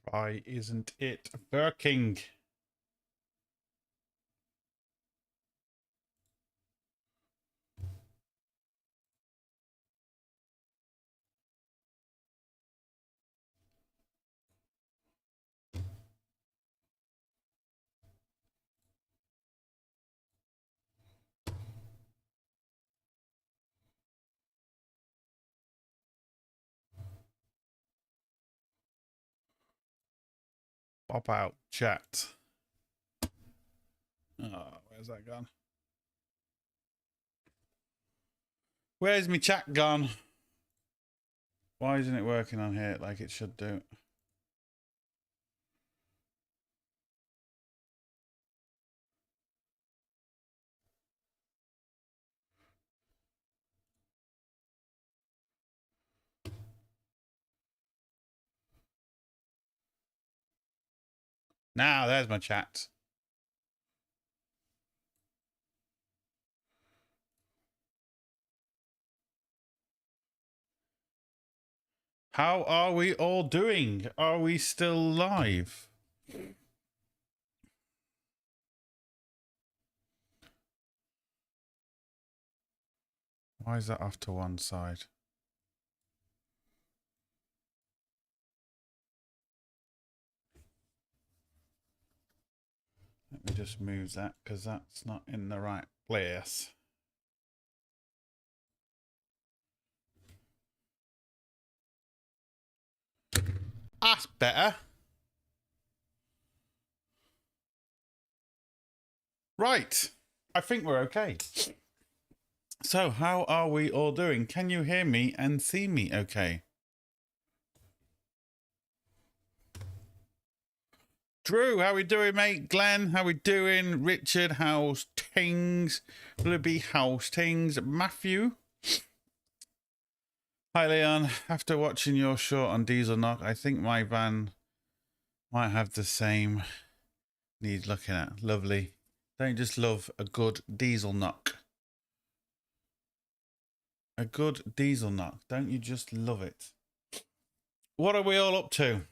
Why isn't it working? Pop out chat. Oh, where's that gone? Where's my chat gone? Why isn't it working on here like it should do? Now, there's my chat. How are we all doing? Are we still live? Why is that off to one side? Let me just move that because that's not in the right place. That's better. Right. I think we're okay. So, how are we all doing? Can you hear me and see me okay? Drew, how we doing, mate? Glenn, how we doing? Richard, how's tings? Libby, how's tings? Matthew. Hi, Leon. After watching your short on Diesel Knock, I think my van might have the same need looking at. Lovely. Don't you just love a good diesel knock? A good diesel knock. Don't you just love it? What are we all up to?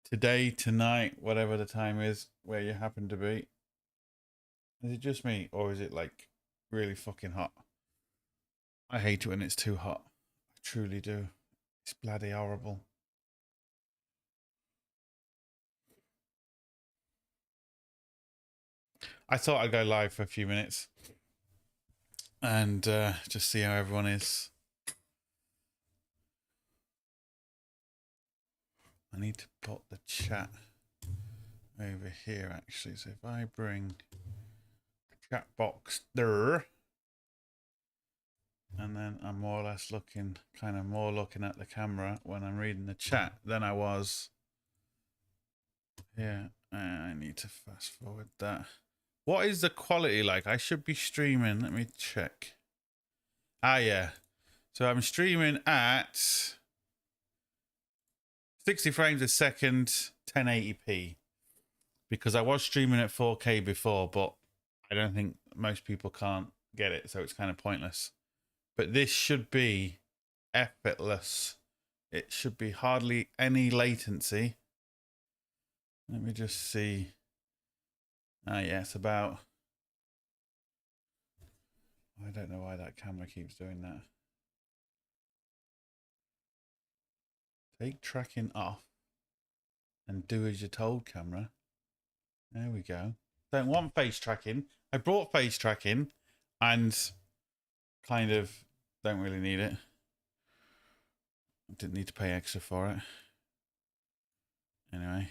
Today, tonight, whatever the time is, where you happen to be. Is it just me, or is it like really fucking hot? I hate it when it's too hot. I truly do. It's bloody horrible. I thought I'd go live for a few minutes and just see how everyone is. I need to put the chat over here, actually. So if I bring the chat box there, and then I'm more or less looking, kind of more looking at the camera when I'm reading the chat than I was. Yeah, I need to fast forward that. What is the quality like? I should be streaming. Let me check. Ah, yeah. So I'm streaming at 60 frames a second, 1080p. Because I was streaming at 4K before, but I don't think most people can't get it, so it's kind of pointless. But this should be effortless. It should be hardly any latency. Let me just see. Ah, yeah, it's about... I don't know why that camera keeps doing that. Take tracking off and do as you're told, camera. There we go. Don't want face tracking. I brought face tracking and kind of don't really need it. Didn't need to pay extra for it. Anyway.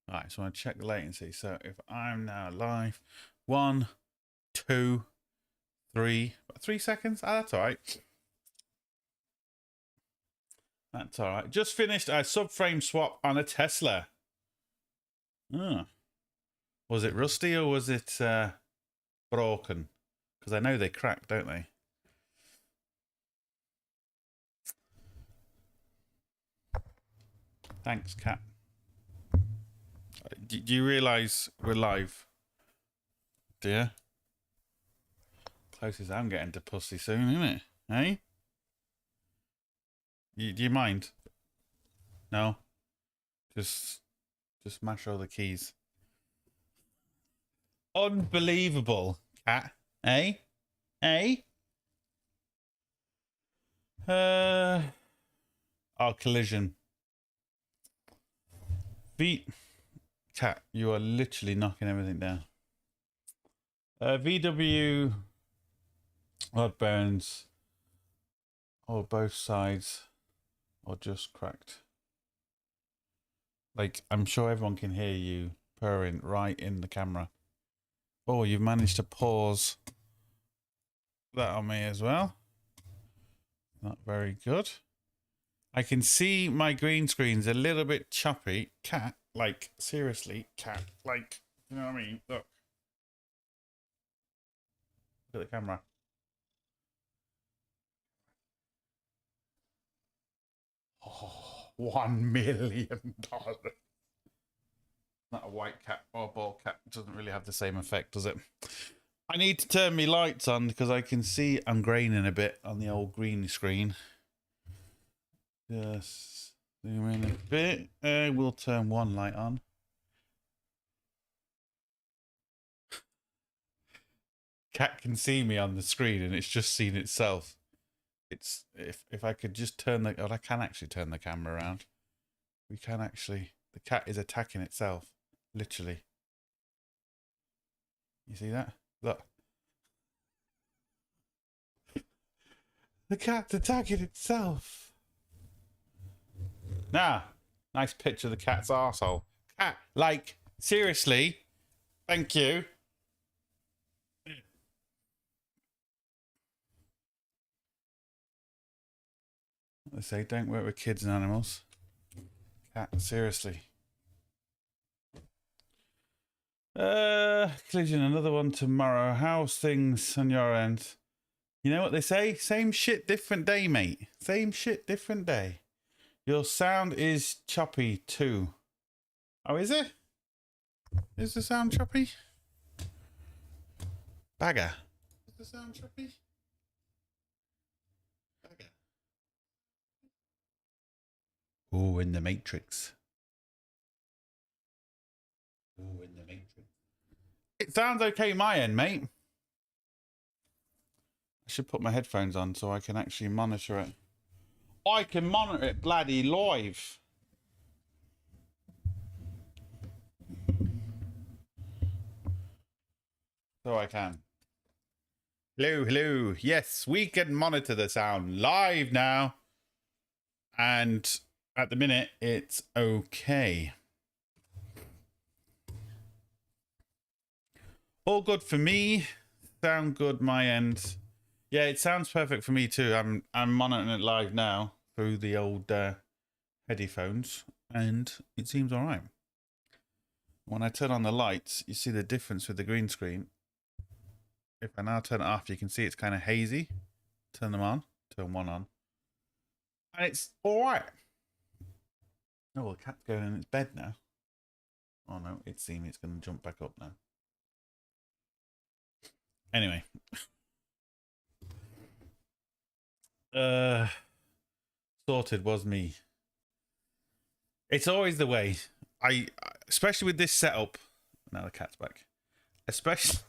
Alright, so I check the latency. So if I'm now live, 1, 2, 3, 3 seconds. Ah, that's alright. That's alright. Just finished a subframe swap on a Tesla. Oh. Was it rusty or was it broken? Because I know they crack, don't they? Thanks, Cat. Do you realise we're live? Do you? Closest I'm getting to pussy soon, isn't it? Hey? Do you mind? No? Just mash all the keys. Unbelievable, cat. Eh? Eh? Our collision. V cat, you are literally knocking everything down. VW rod bearings, or both sides, or just cracked. Like, I'm sure everyone can hear you purring right in the camera. Oh, you've managed to pause that on me as well. Not very good. I can see my green screen's a little bit choppy. Cat, like, seriously, cat, like, you know what I mean? Look. Look at the camera. Oh, $1 million. Not a white cat or a bald cat. It doesn't really have the same effect, does it? I need to turn my lights on because I can see I'm graining a bit on the old green screen. Just zoom in a bit. We'll turn one light on. Cat can see me on the screen and it's just seen itself. It's if I could just turn the... Oh, I can actually turn the camera around. We can actually... The cat is attacking itself. Literally. You see that? Look. The cat's attacking itself. Now, nice picture of the cat's arsehole. Cat, like, seriously. Thank you. They say don't work with kids and animals. Cat, seriously. Collision, another one tomorrow. How's things on your end? You know what they say? Same shit, different day, mate. Same shit, different day. Your sound is choppy too. Oh, is it? Is the sound choppy? Bagger. Is the sound choppy? Bagger. Oh, in the Matrix. Oh, in the Matrix. It sounds okay my end, mate. I should put my headphones on so I can actually monitor it. I can monitor it bloody live. So I can. Hello, hello. Yes, we can monitor the sound live now. And at the minute, it's okay. All good for me. Sound good my end. Yeah, it sounds perfect for me too. I'm monitoring it live now through the old headphones, and it seems all right. When I turn on the lights, you see the difference with the green screen. If I now turn it off, you can see it's kind of hazy. Turn them on. Turn one on. And it's all right. Oh, well, the cat's going in its bed now. Oh, no, it's seen me. It's going to jump back up now. Anyway. Sorted was me. It's always the way. Especially with this setup. Now the cat's back. Especially...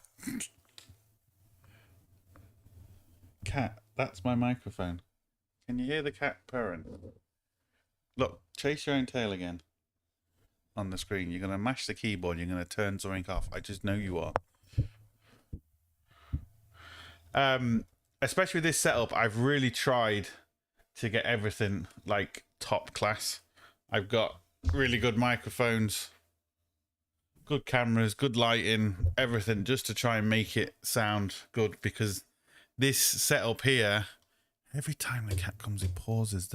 Cat, that's my microphone. Can you hear the cat purring? Look, chase your own tail again. On the screen. You're going to mash the keyboard. You're going to turn something off. I just know you are. Especially with this setup, I've really tried to get everything like top class. I've got really good microphones, good cameras, good lighting, everything, just to try and make it sound good, because this setup here, every time the cat comes, it pauses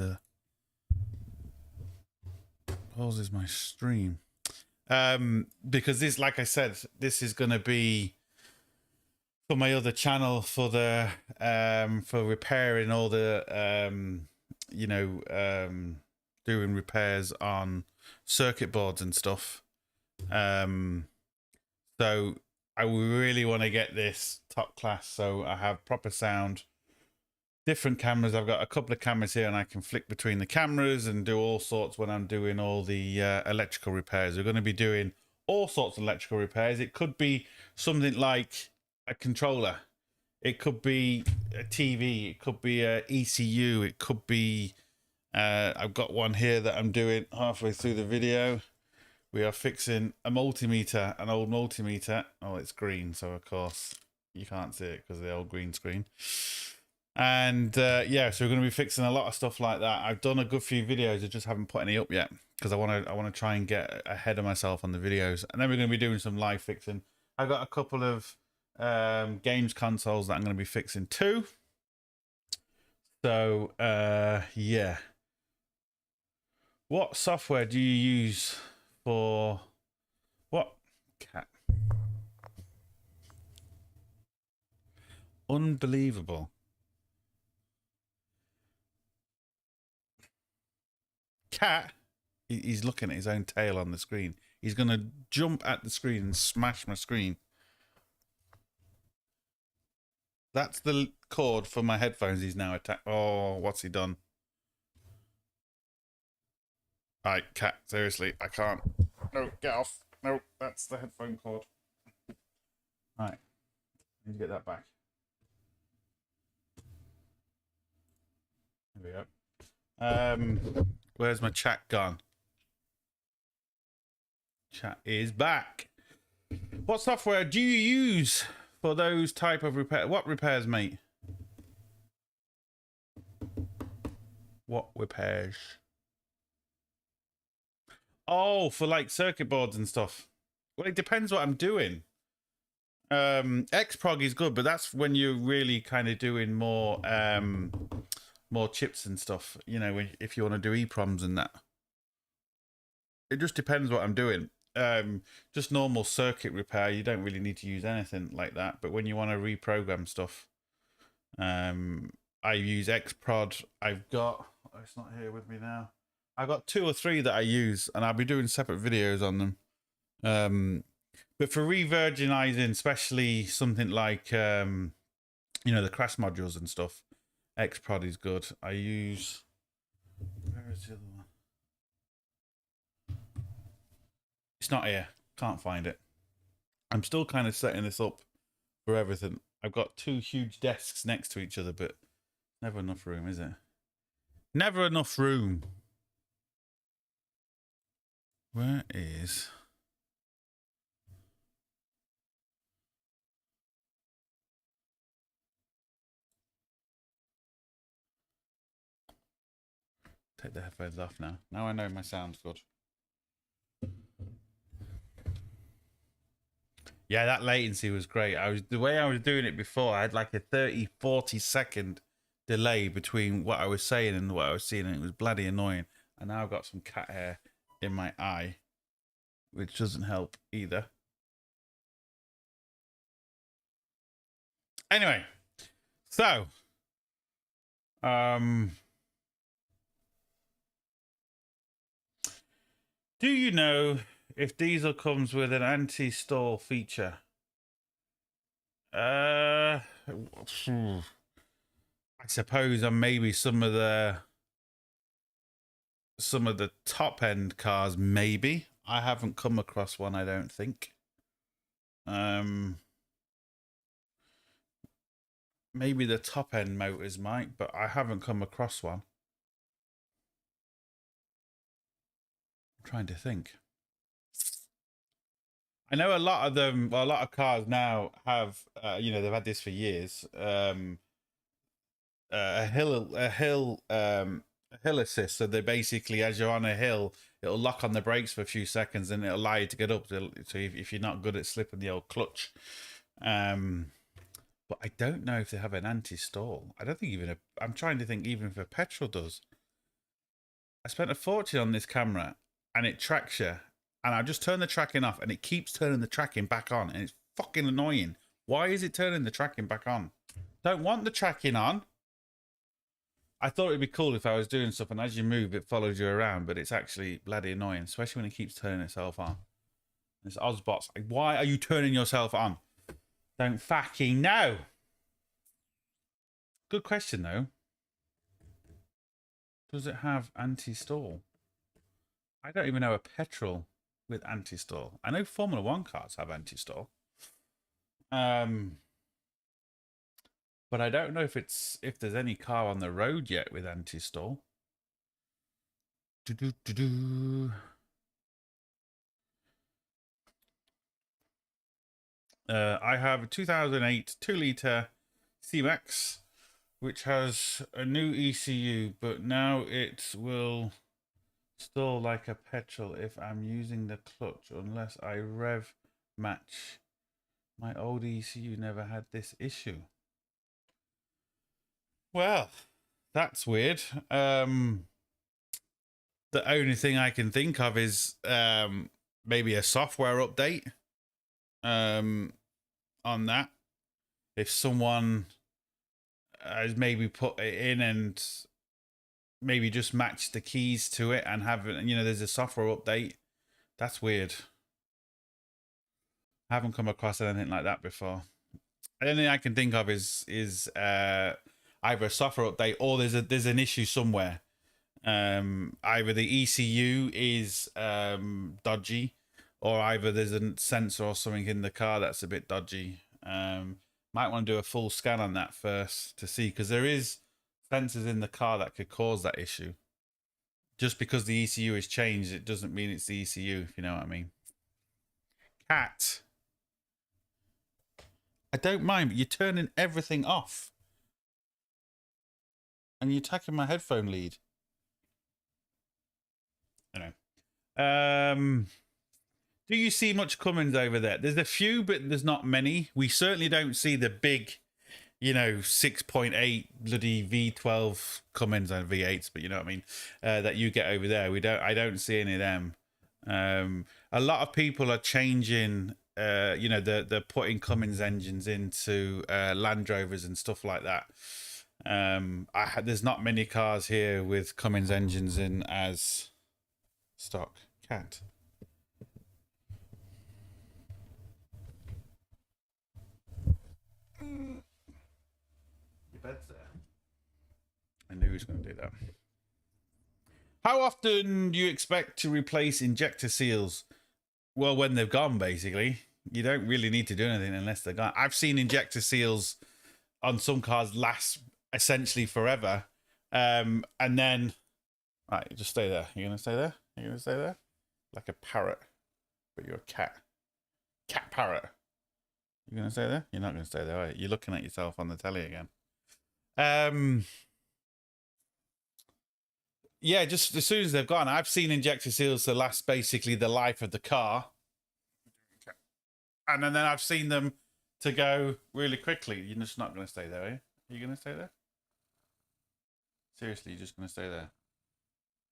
my stream. Because this, like I said, this is going to be for my other channel, for the for repairing all the doing repairs on circuit boards and stuff. So I really want to get this top class, so I have proper sound, different cameras. I've got a couple of cameras here, and I can flick between the cameras and do all sorts when I'm doing all the electrical repairs. We're going to be doing all sorts of electrical repairs. It could be something like a controller. It could be a TV. It could be a ECU. It could be... I've got one here that I'm doing halfway through the video. We are fixing a multimeter, an old multimeter. Oh, it's green, so of course you can't see it because of the old green screen. And yeah, so we're going to be fixing a lot of stuff like that. I've done a good few videos. I just haven't put any up yet because I want to try and get ahead of myself on the videos. And then we're going to be doing some live fixing. I've got a couple of games consoles that I'm going to be fixing too. So yeah. What software do you use for what? Cat. Unbelievable. Cat, he's looking at his own tail on the screen. He's going to jump at the screen and smash my screen. That's the cord for my headphones he's now attacked. Oh, what's he done? Right, Cat, seriously, I can't. No, get off. No, that's the headphone cord. Right, need to get that back. There we go. Where's my chat gone? Chat is back. What software do you use for those type of repair? What repairs, mate? What repairs? Oh, for like circuit boards and stuff. Well, it depends what I'm doing. Xprog is good, but that's when you're really kind of doing more chips and stuff. You know, if you want to do EPROMs and that. It just depends what I'm doing. Just normal circuit repair, you don't really need to use anything like that. But when you want to reprogram stuff, I use Xprod. I've got, oh, it's not here with me now. I've got 2 or 3 that I use, and I'll be doing separate videos on them. But for re-virginizing, especially something like, you know, the crash modules and stuff, Xprod is good. I use, where is the other one? It's not here. Can't find it. I'm still kind of setting this up for everything. I've got 2 huge desks next to each other, but never enough room, is it? Never enough room. Where is... Take the headphones off now. Now I know my sound's good. Yeah, that latency was great. The way I was doing it before, I had like a 30-40 second delay between what I was saying and what I was seeing, and it was bloody annoying. And now I've got some cat hair in my eye, which doesn't help either. Anyway, so do you know if Diesel comes with an anti-stall feature? I suppose on maybe some of the top end cars, maybe. I haven't come across one, I don't think. Maybe the top end motors might, but I haven't come across one. I'm trying to think. I know a lot of them, well, a lot of cars now have, you know, they've had this for years. A hill assist. So they basically, as you're on a hill, it'll lock on the brakes for a few seconds and it'll allow you to get up. So if you're not good at slipping the old clutch, but I don't know if they have an anti-stall. I don't think even I'm trying to think even if a petrol does. I spent a fortune on this camera and it tracks you. And I just turn the tracking off and it keeps turning the tracking back on. And it's fucking annoying. Why is it turning the tracking back on? Don't want the tracking on. I thought it'd be cool if I was doing stuff and as you move, it follows you around. But it's actually bloody annoying, especially when it keeps turning itself on. This Ozbot's like, why are you turning yourself on? Don't fucking know. Good question, though. Does it have anti-stall? I don't even know a petrol with anti-stall. I know Formula One cars have anti-stall. But I don't know if there's any car on the road yet with anti-stall. I have a 2008 2-litre C-Max, which has a new ECU, but now it will stall like a petrol if I'm using the clutch, unless I rev match. My old ECU never had this issue. Well, that's weird. The only thing I can think of is maybe a software update on that. If someone has maybe put it in and maybe just matched the keys to it and have it, there's a software update. That's weird. I haven't come across anything like that before. The only thing I can think of is either a software update or there's an issue somewhere. Either the ECU is dodgy, or either there's a sensor or something in the car that's a bit dodgy. Might want to do a full scan on that first to see, because there is sensors in the car that could cause that issue. Just because the ECU is changed, it doesn't mean it's the ECU, if you know what I mean. Cat. I don't mind, but you're turning everything off. And you're attacking my headphone lead. I know. Do you see much Cummins over there? There's a few, but there's not many. We certainly don't see the big, 6.8 bloody V12 Cummins and V8s, but you know what I mean, that you get over there. I don't see any of them. A lot of people are changing, they're putting Cummins engines into Land Rovers and stuff like that. There's not many cars here with Cummins engines in as stock. Cat. Your bed's there. I knew he was going to do that. How often do you expect to replace injector seals? Well, when they've gone, basically. You don't really need to do anything unless they're gone. I've seen injector seals on some cars last essentially forever. And then... Right, just stay there. You're going to stay there? You're going to stay there? Like a parrot. But you're a cat. Cat parrot. You're going to stay there? You're not going to stay there, are you? You're looking at yourself on the telly again. Yeah, just as soon as they've gone. I've seen injector seals to last basically the life of the car. And then I've seen them to go really quickly. You're just not going to stay there, are you? Are you going to stay there? Seriously, you're just going to stay there?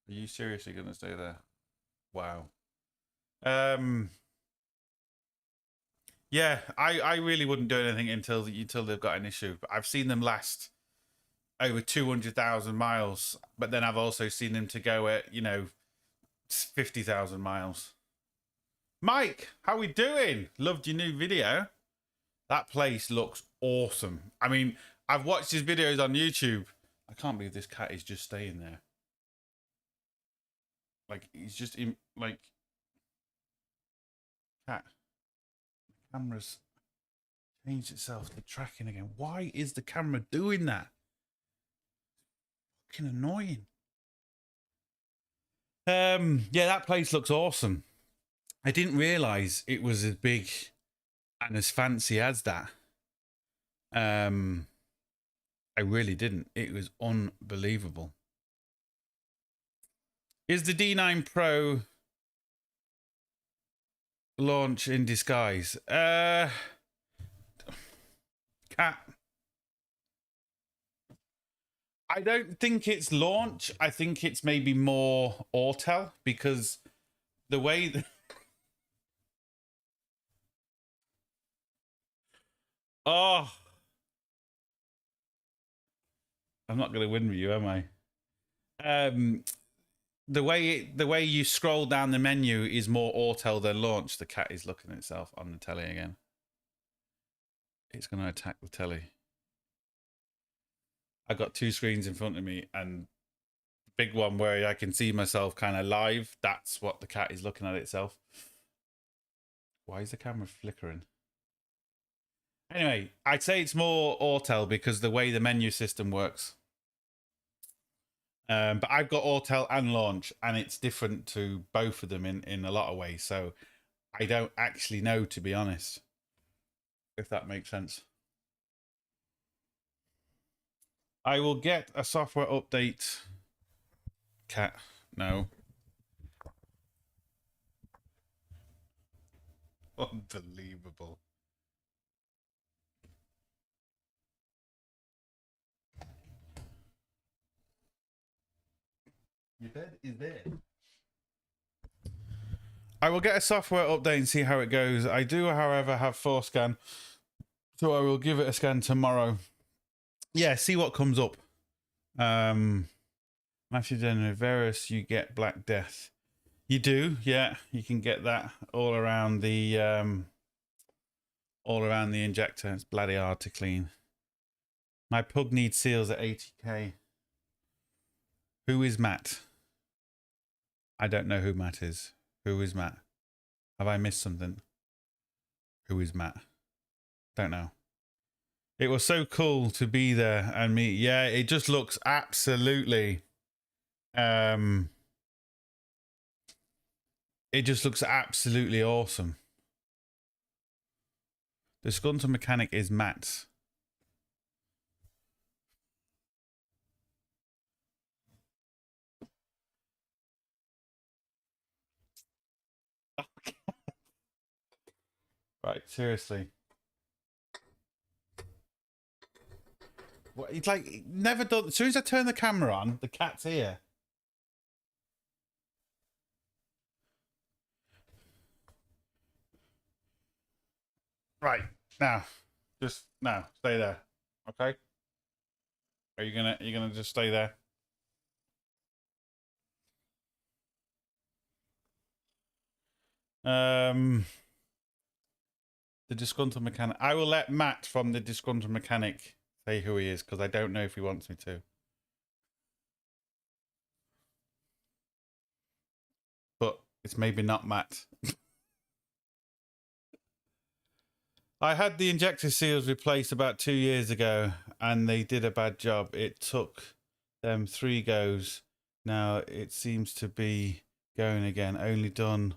Are you seriously going to stay there? Wow. Yeah, I really wouldn't do anything until they've got an issue. But I've seen them last over 200,000 miles, but then I've also seen them to go at 50,000 miles. Mike, how we doing? Loved your new video. That place looks awesome. I mean, I've watched his videos on YouTube. I can't believe this cat is just staying there. Like, he's just in, like, cat. The camera's changed itself to tracking again. Why is the camera doing that? Fucking annoying. Yeah, that place looks awesome. I didn't realize it was as big and as fancy as that. I really didn't. It was unbelievable. Is the D9 Pro launch in disguise? Cat. I don't think it's launch. I think it's maybe more Autel, because the way... Oh. I'm not going to win with you, am I? The way you scroll down the menu is more Autel than launch. The cat is looking at itself on the telly again. It's going to attack the telly. I got two screens in front of me, and big one where I can see myself kind of live. That's what the cat is looking at itself. Why is the camera flickering? Anyway, I'd say it's more Autel because the way the menu system works. But I've got Autel and Launch, and it's different to both of them in a lot of ways. So I don't actually know, to be honest, if that makes sense. I will get a software update. Cat, no. Unbelievable. Your bed is there. I will get a software update and see how it goes. I do, however, have 4scan, so I will give it a scan tomorrow. Yeah, see what comes up. Matthew Denriveris, you get Black Death. You do, yeah. You can get that all around the injector. It's bloody hard to clean. My pug needs seals at 80k. Who is Matt? I don't know who Matt is. Who is Matt? Have I missed something? Who is Matt? Don't know. It was so cool to be there and meet. Yeah, it just looks absolutely it just looks absolutely awesome. The Skunter mechanic is Matt. Right, seriously. What, it's like never done. As soon as I turn the camera on, the cat's here. Right now, just now, stay there. Okay. Are you gonna just stay there? The disgruntled mechanic. I will let Matt from the disgruntled mechanic say who he is because I don't know if he wants me to. But it's maybe not Matt. I had the injector seals replaced about 2 years ago and they did a bad job. It took them 3 goes. Now it seems to be going again. Only done.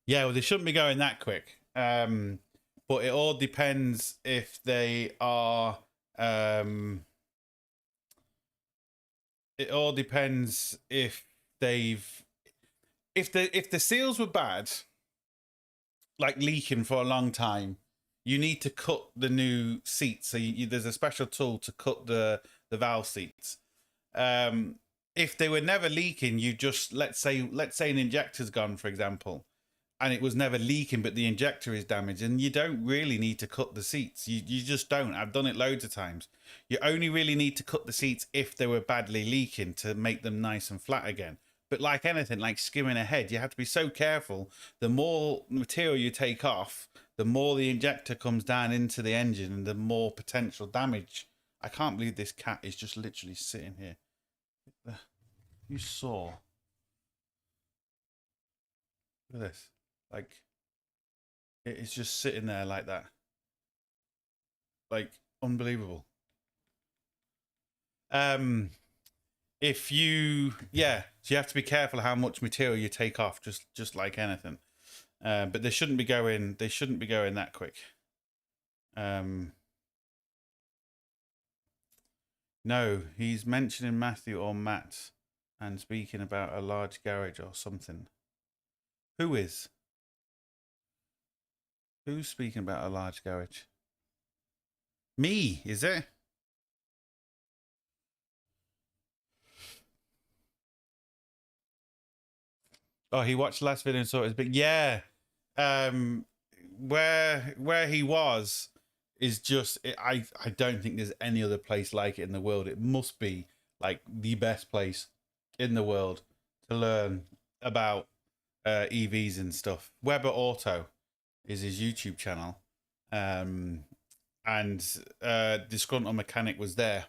Yeah, well, they shouldn't be going that quick. But it all depends if they are. It all depends if they've. If the seals were bad, like leaking for a long time, you need to cut the new seats. So there's a special tool to cut the valve seats. If they were never leaking, you just let's say an injector's gone, for example, and it was never leaking, but the injector is damaged, and you don't really need to cut the seats. You just don't. I've done it loads of times. You only really need to cut the seats if they were badly leaking to make them nice and flat again. But like anything, like skimming ahead, you have to be so careful. The more material you take off, the more the injector comes down into the engine and the more potential damage. I can't believe this cat is just literally sitting here. You saw. Look at this. Like, it's just sitting there like that. Like, unbelievable. If you, yeah, so you have to be careful how much material you take off, just like anything. But they shouldn't be going that quick. No, he's mentioning Matthew or Matt and speaking about a large garage or something. Who is? Who's speaking about a large garage? Me, is it? Oh, he watched the last video and saw it was big. Yeah. Where he was is just I don't think there's any other place like it in the world. It must be like the best place in the world to learn about EVs and stuff. Weber Auto is his YouTube channel. And Disgruntled Mechanic was there.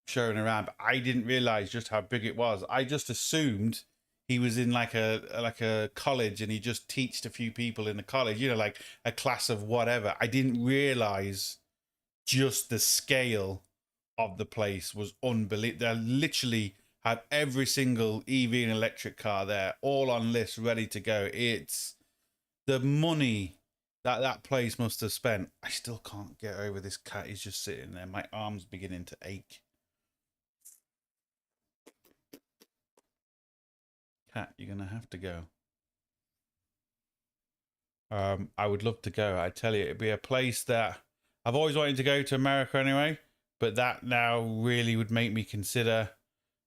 showing around, but I didn't realize just how big it was. I just assumed he was in like a college and he just teached a few people in the college, you know, like a class of whatever. I didn't realize just the scale of the place was unbelievable. They literally had every single EV and electric car there, all on list, ready to go. It's the money that that place must have spent. I still can't get over this cat. He's just sitting there. My arm's beginning to ache. Cat, you're gonna have to go. I would love to go. I tell you, it'd be a place that I've always wanted to go to America anyway, but that now really would make me consider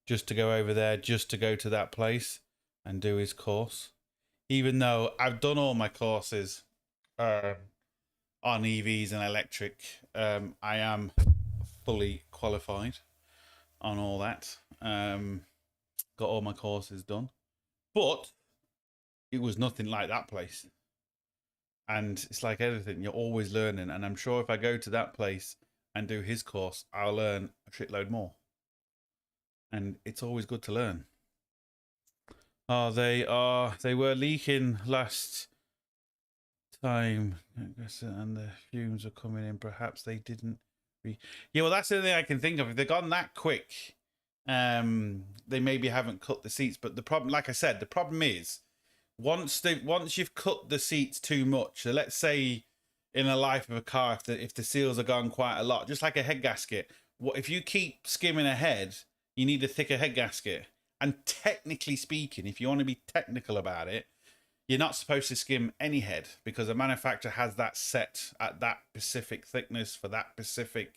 just to go over there, just to go to that place and do his course. Even though I've done all my courses on EVs and electric, I am fully qualified on all that. Got all my courses done, but it was nothing like that place. And it's like everything, you're always learning. And I'm sure if I go to that place and do his course, I'll learn a shitload more. And it's always good to learn. Oh, they were leaking last time, and the fumes are coming in. Perhaps they didn't. Yeah, well, that's the thing I can think of. If they've gone that quick, they maybe haven't cut the seats. But the problem, like I said, the problem is once you've cut the seats too much. So let's say in a life of a car, if the seals are gone quite a lot, just like a head gasket. What if you keep skimming ahead? You need a thicker head gasket. And technically speaking, if you want to be technical about it, you're not supposed to skim any head because the manufacturer has that set at that specific thickness for that specific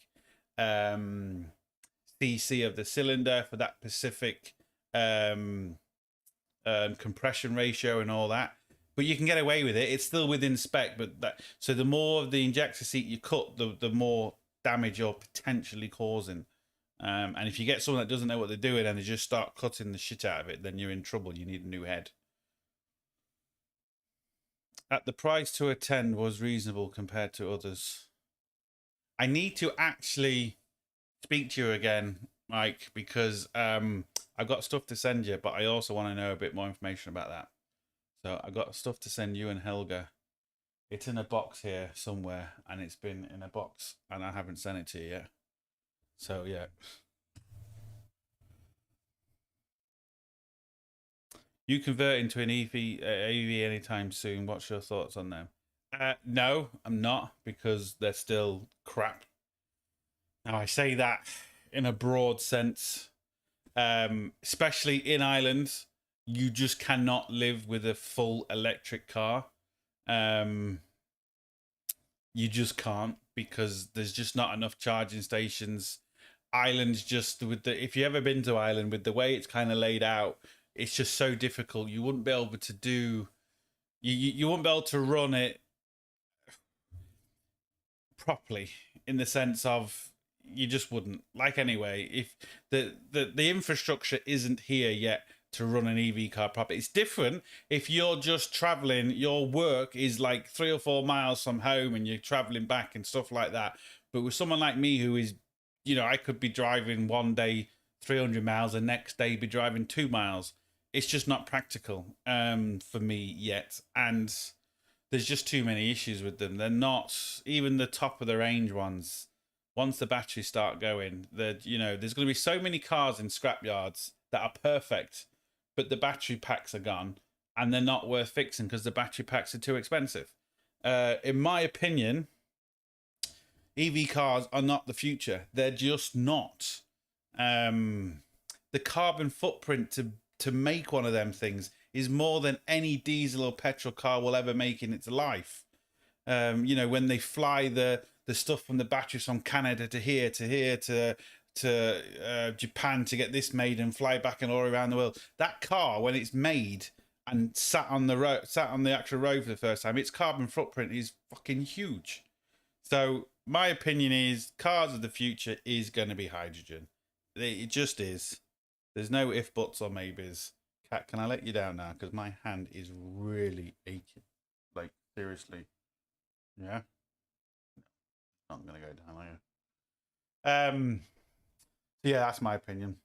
cc of the cylinder, for that specific compression ratio and all that. But you can get away with it. It's still within spec, but so the more of the injector seat you cut, the more damage you're potentially causing. And if you get someone that doesn't know what they're doing and they just start cutting the shit out of it, then you're in trouble. You need a new head. At the price to attend was reasonable compared to others. I need to actually speak to you again, Mike, because I've got stuff to send you, but I also want to know a bit more information about that. So I've got stuff to send you and Helga. It's in a box here somewhere, and it's been in a box, and I haven't sent it to you yet. So yeah. You convert into an AV anytime soon. What's your thoughts on them? No, I'm not, because they're still crap. Now I say that in a broad sense, especially in Ireland, you just cannot live with a full electric car. You just can't, because there's just not enough charging stations. Ireland's just with the, if you ever been to Ireland, with the way it's kind of laid out, it's just so difficult. You wouldn't be able to do, you wouldn't be able to run it properly, in the sense of you just wouldn't. Like, anyway, if the infrastructure isn't here yet to run an EV car properly. It's different if you're just traveling, your work is like 3 or 4 miles from home and you're traveling back and stuff like that. But with someone like me who is, you know, I could be driving one day 300 miles, the next day be driving 2 miles. It's just not practical for me yet. And there's just too many issues with them. They're not even the top of the range ones. Once the batteries start going, that, you know, there's going to be so many cars in scrapyards that are perfect, but the battery packs are gone and they're not worth fixing because the battery packs are too expensive. In my opinion, EV cars are not the future. They're just not. The carbon footprint to make one of them things is more than any diesel or petrol car will ever make in its life. You know, when they fly the stuff from the batteries from Canada to here to Japan to get this made and fly back and all around the world, that car, when it's made and sat on the actual road for the first time, its carbon footprint is fucking huge. So my opinion is cars of the future is going to be hydrogen. It just is. There's no if, buts, or maybes. Cat, can I let you down now? Because my hand is really aching. Like, seriously. Yeah? Not going to go down, are you? Yeah, that's my opinion.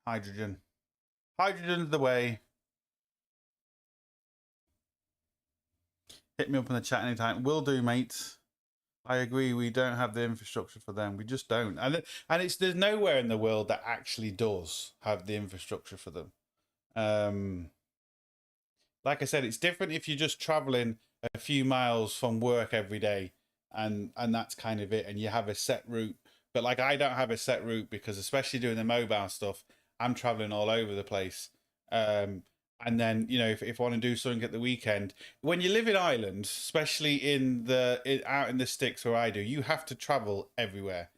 Hydrogen. Hydrogen's the way. Hit me up in the chat anytime. Will do, mate. I agree. We don't have the infrastructure for them. We just don't. And it's there's nowhere in the world that actually does have the infrastructure for them. Like I said, it's different if you're just traveling a few miles from work every day, and that's kind of it, and you have a set route. But like I don't have a set route because especially doing the mobile stuff, I'm traveling all over the place. And then if I want to do something at the weekend, when you live in Ireland, especially out in the sticks where I do, you have to travel everywhere.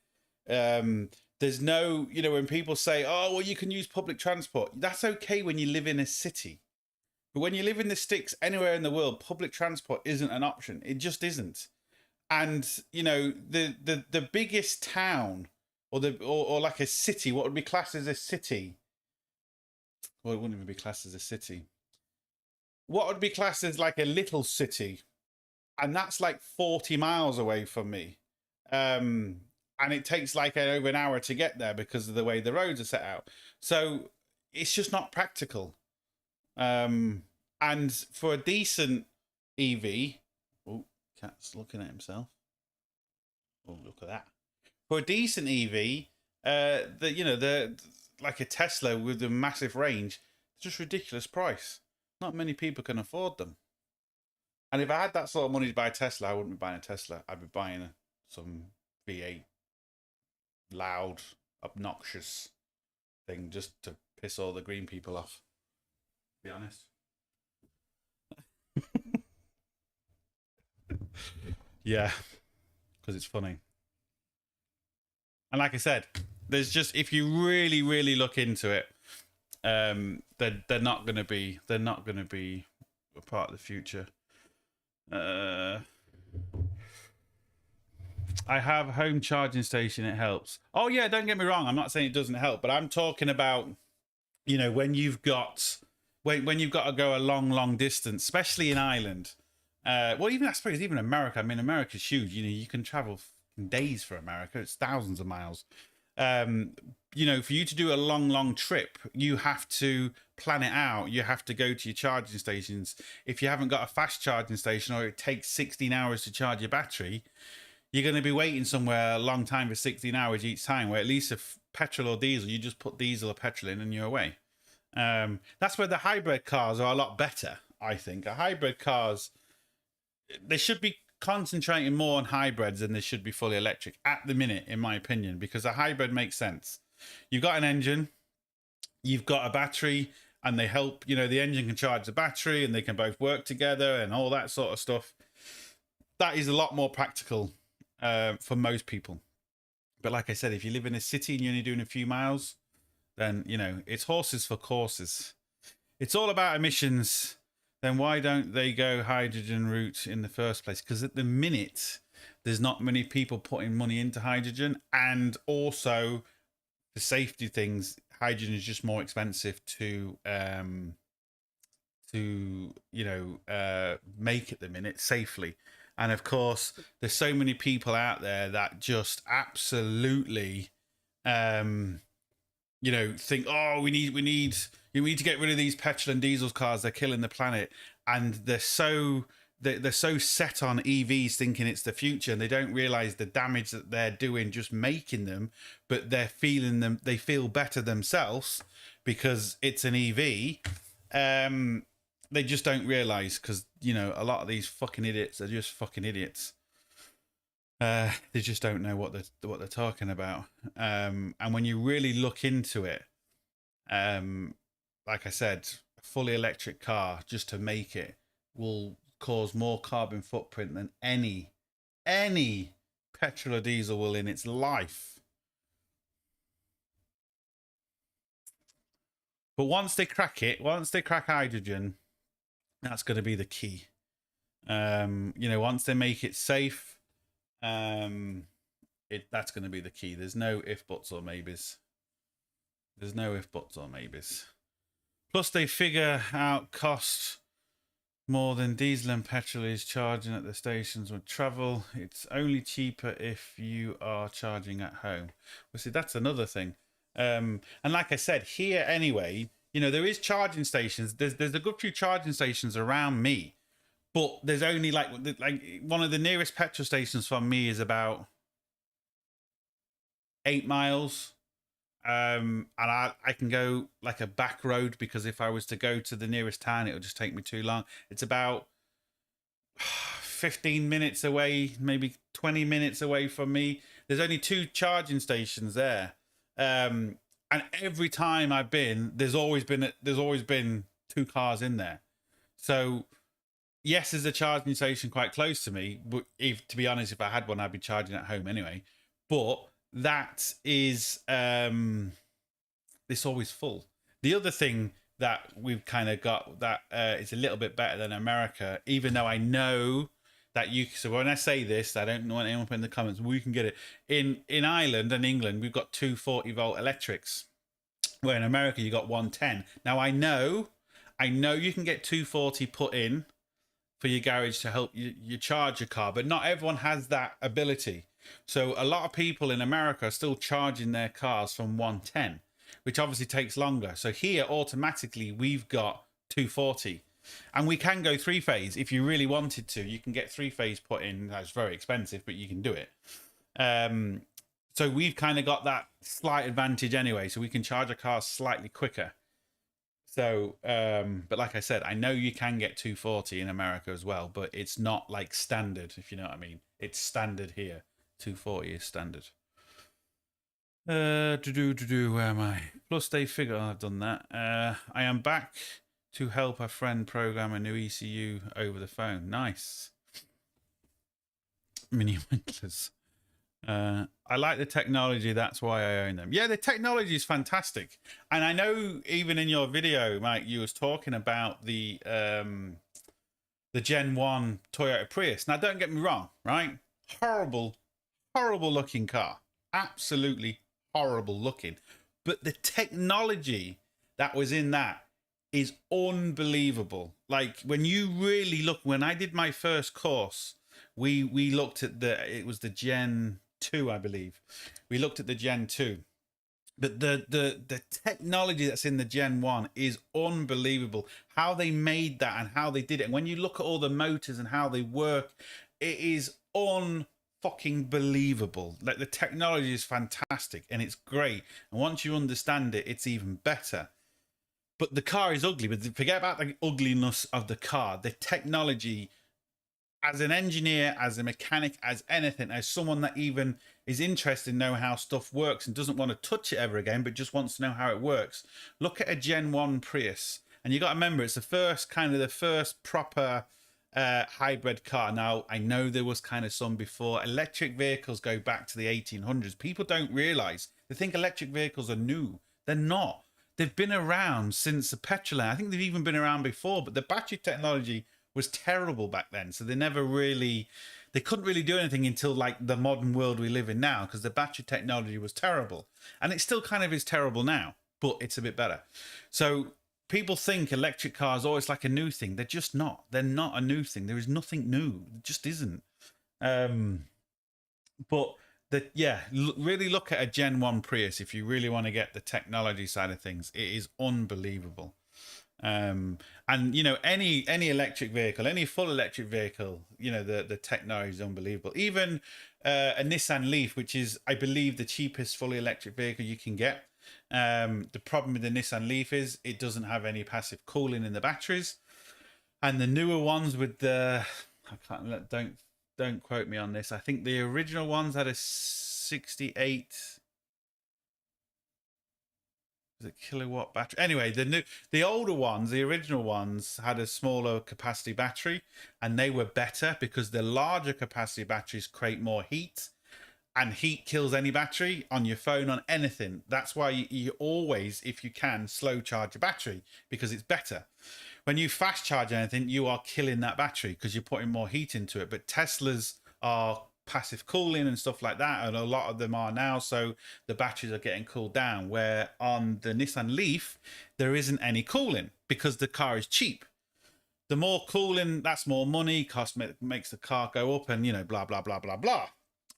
There's no, when people say, "Oh, well, you can use public transport," that's okay when you live in a city. But when you live in the sticks anywhere in the world, public transport isn't an option. It just isn't. And the biggest town or like a city, what would be classed as a city? Well, it wouldn't even be classed as a city. What would be classed as like a little city? And that's like 40 miles away from me. And it takes like over an hour to get there because of the way the roads are set out. So it's just not practical. And for a decent EV, oh, cat's looking at himself. Oh, look at that. For a decent EV, the like a Tesla with a massive range, it's just ridiculous price. Not many people can afford them. And if I had that sort of money to buy a Tesla, I wouldn't be buying a Tesla. I'd be buying some V8 loud, obnoxious thing just to piss all the green people off. To be honest. Yeah, because it's funny. And like I said, there's just if you really, really look into it, they're not gonna be a part of the future. I have a home charging station. It helps. Oh yeah, don't get me wrong. I'm not saying it doesn't help, but I'm talking about when you've got when you've got to go a long distance, especially in Ireland. Well, even I suppose even America. I mean, America's huge. You can travel days for America. It's thousands of miles. For you to do a long trip, you have to plan it out. You have to go to your charging stations. If you haven't got a fast charging station, or it takes 16 hours to charge your battery, you're going to be waiting somewhere a long time for 16 hours each time. Where at least if petrol or diesel, you just put diesel or petrol in and you're away. That's where the hybrid cars are a lot better. I think hybrid cars, they should be concentrating more on hybrids than they should be fully electric at the minute, in my opinion, because a hybrid makes sense. You've got an engine, you've got a battery, and they help. The engine can charge the battery, and they can both work together, and all that sort of stuff. That is a lot more practical for most people. But like I said, if you live in a city and you're only doing a few miles, then it's horses for courses. It's all about emissions. Then why don't they go hydrogen route in the first place? Because at the minute, there's not many people putting money into hydrogen, and also the safety things. Hydrogen is just more expensive to make at the minute safely. And of course, there's so many people out there that just absolutely, think, oh, we need to get rid of these petrol and diesel cars. They're killing the planet, and they're so set on EVs, thinking it's the future, and they don't realize the damage that they're doing just making them. But they're feeling them. They feel better themselves because it's an EV. They just don't realize because a lot of these fucking idiots are just fucking idiots. They just don't know what they're talking about. And when you really look into it, like I said, a fully electric car just to make it will cause more carbon footprint than any petrol or diesel will in its life. But once they crack hydrogen, that's going to be the key. Once they make it safe, that's going to be the key. There's no if, buts, or maybes. There's no if, buts, or maybes. Plus, they figure out cost more than diesel and petrol is charging at the stations with travel. It's only cheaper if you are charging at home. Well, see, that's another thing. And like I said, here anyway, you know, there is charging stations. There's a good few charging stations around me, but there's only like one of the nearest petrol stations from me is about 8 miles. And I can go like a back road, because if I was to go to the nearest town, it would just take me too long. It's about 15 minutes away, maybe 20 minutes away from me. There's only 2 charging stations there. And every time I've been, there's always been 2 cars in there. So yes, there's a charging station quite close to me, but if, to be honest, if I had one, I'd be charging at home anyway. But that is it's always full. The other thing that we've kind of got that is a little bit better than America, even though I know that you, so when I say this, I don't want anyone put in the comments, we can get it in Ireland and England, we've got 240-volt electrics, where in America you got 110. Now I know you can get 240 put in for your garage to help you charge your car, but not everyone has that ability. So a lot of people in America are still charging their cars from 110, which obviously takes longer. So here, automatically, we've got 240. And we can go 3-phase if you really wanted to. You can get 3-phase put in. That's very expensive, but you can do it. So we've kind of got that slight advantage anyway. So we can charge a car slightly quicker. So, but like I said, I know you can get 240 in America as well, but it's not like standard, if you know what I mean. It's standard here. 240 is standard. Where am I? Plus they figure I've done that. I am back to help a friend program a new ECU over the phone. Nice. Mini winklers. I like the technology, that's why I own them. Yeah, the technology is fantastic. And I know even in your video, Mike, you was talking about the Gen 1 Toyota Prius. Now don't get me wrong, right? Horrible looking car. Absolutely horrible looking. But the technology that was in that is unbelievable. Like when you really look, when I did my first course, we looked at it was the Gen 2, I believe. We looked at the Gen 2. But the technology that's in the Gen 1 is unbelievable. How they made that and how they did it. And when you look at all the motors and how they work, it is fucking believable. Like the technology is fantastic and it's great, and once you understand it, it's even better. But the car is ugly. But forget about the ugliness of the car. The technology, as an engineer, as a mechanic, as anything, as someone that even is interested in knowing how stuff works and doesn't want to touch it ever again, but just wants to know how it works, look at a Gen 1 Prius. And you got to remember, it's the first proper hybrid car. Now, I know there was kind of some before. Electric vehicles go back to the 1800s. People don't realize. They think electric vehicles are new. They're not. They've been around since the petrol. I think they've even been around before, but the battery technology was terrible back then. So they couldn't really do anything until like the modern world we live in now, because the battery technology was terrible. And it still kind of is terrible now, but it's a bit better. So people think electric cars, it's like a new thing. They're just not. They're not a new thing. There is nothing new. It just isn't. But really look at a Gen 1 Prius if you really want to get the technology side of things. It is unbelievable. And you know, any electric vehicle, any full electric vehicle, you know, the technology is unbelievable. Even a Nissan Leaf, which is, I believe, the cheapest fully electric vehicle you can get. The problem with the Nissan Leaf is it doesn't have any passive cooling in the batteries, and the newer ones with the, don't quote me on this, I think the original ones had a 68 kilowatt battery. Anyway, the older ones, the original ones, had a smaller capacity battery, and they were better because the larger capacity batteries create more heat, and heat kills any battery on your phone, on anything. That's why you always, if you can, slow charge your battery, because it's better. When you fast charge anything, you are killing that battery because you're putting more heat into it. But Teslas are passive cooling and stuff like that, and a lot of them are now, so the batteries are getting cooled down, where on the Nissan Leaf there isn't any cooling because the car is cheap. The more cooling, that's more money, makes the car go up, and, you know, blah, blah, blah, blah, blah.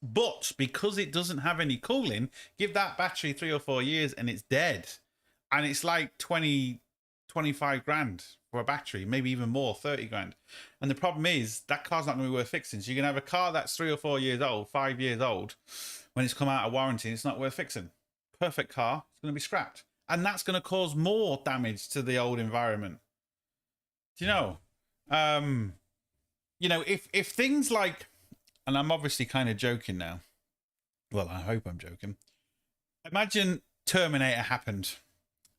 But because it doesn't have any cooling, give that battery 3 or 4 years and it's dead. And it's like 20, 25 grand for a battery, maybe even more, 30 grand. And the problem is that car's not going to be worth fixing. So you can have a car that's 3 or 4 years old, 5 years old, when it's come out of warranty, it's not worth fixing. Perfect car, it's going to be scrapped. And that's going to cause more damage to the old environment. Do you know? You know, if things like, and I'm obviously kind of joking now. Well, I hope I'm joking. Imagine Terminator happened,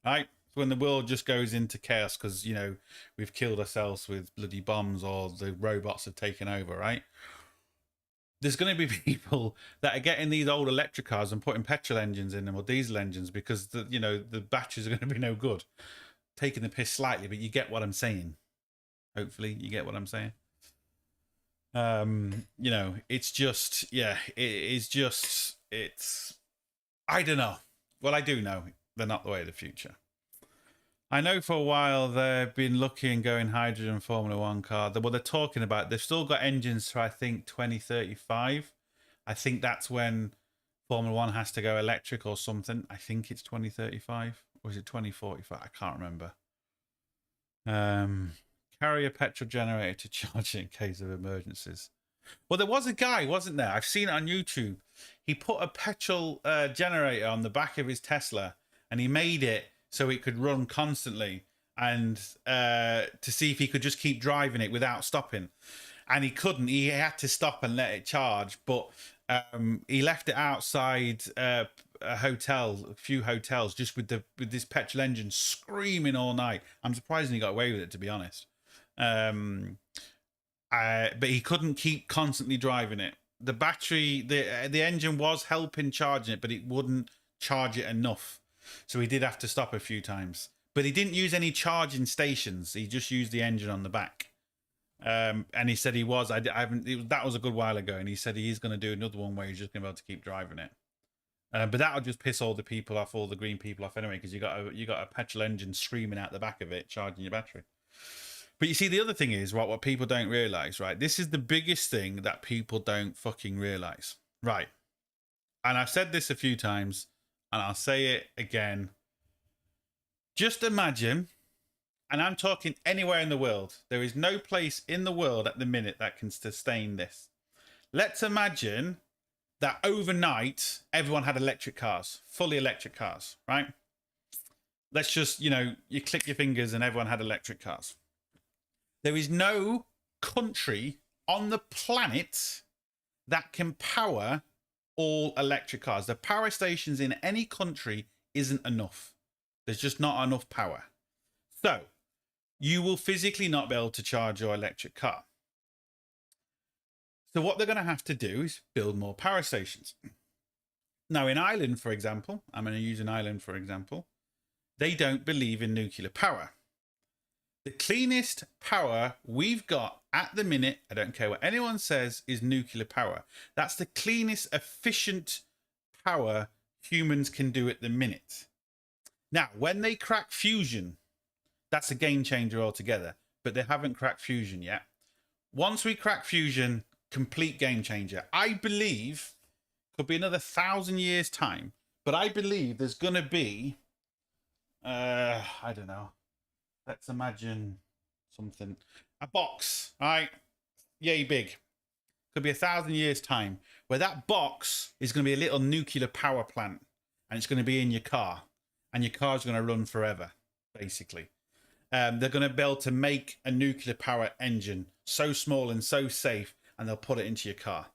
right? When the world just goes into chaos because, you know, we've killed ourselves with bloody bombs or the robots have taken over, right? There's going to be people that are getting these old electric cars and putting petrol engines in them or diesel engines because, you know, the batteries are going to be no good. Taking the piss slightly, but you get what I'm saying. Hopefully you get what I'm saying. You know, it's just, yeah, it's, I don't know. Well, I do know they're not the way of the future. I know for a while they've been looking going hydrogen Formula One car. Well, they're talking about, they've still got engines to, I think, 2035. I think that's when Formula One has to go electric or something. I think it's 2035. Or is it 2045? I can't remember. Carry a petrol generator to charge it in case of emergencies. Well, there was a guy, wasn't there? I've seen it on YouTube. He put a petrol generator on the back of his Tesla and he made it so it could run constantly and to see if he could just keep driving it without stopping. And he couldn't. He had to stop and let it charge. But he left it outside a hotel, a few hotels, just with this petrol engine screaming all night. I'm surprised he got away with it, to be honest. But he couldn't keep constantly driving it. The battery, the engine was helping charging it, but it wouldn't charge it enough. So he did have to stop a few times. But he didn't use any charging stations. He just used the engine on the back. And he said he was. That was a good while ago. And he said he's going to do another one where he's just going to be able to keep driving it. But that'll just piss all the people off, all the green people off anyway, because you got a petrol engine screaming out the back of it, charging your battery. But you see, the other thing is, right, what people don't realize, right? This is the biggest thing that people don't fucking realize, right? And I've said this a few times, and I'll say it again. Just imagine, and I'm talking anywhere in the world, there is no place in the world at the minute that can sustain this. Let's imagine that overnight, everyone had electric cars, fully electric cars, right? Let's just, you know, you click your fingers and everyone had electric cars. There is no country on the planet that can power all electric cars. The power stations in any country isn't enough. There's just not enough power. So you will physically not be able to charge your electric car. So what they're going to have to do is build more power stations. Now in Ireland, for example, I'm going to use an island for example, they don't believe in nuclear power. The cleanest power we've got at the minute, I don't care what anyone says, is nuclear power. That's the cleanest, efficient power humans can do at the minute. Now, when they crack fusion, that's a game changer altogether, but they haven't cracked fusion yet. Once we crack fusion, complete game changer. I believe, could be another 1,000 years time, but I believe there's going to be, I don't know. Let's imagine something. A box, right? Yay big. Could be 1,000 years time where that box is going to be a little nuclear power plant and it's going to be in your car and your car's going to run forever, basically. They're going to be able to make a nuclear power engine so small and so safe and they'll put it into your car.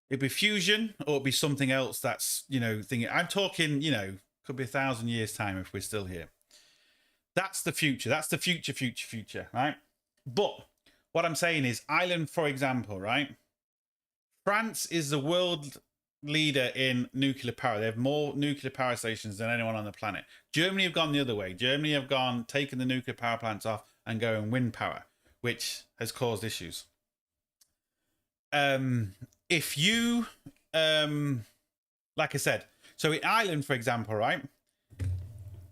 It'd be fusion or it'd be something else that's, you know, thinking. I'm talking, you know, could be 1,000 years time if we're still here. That's the future. That's the future, right? But what I'm saying is Ireland, for example, right? France is the world leader in nuclear power. They have more nuclear power stations than anyone on the planet. Germany have gone the other way. Germany have taken the nuclear power plants off and going wind power, which has caused issues. If you, like I said, so in Ireland, for example, right?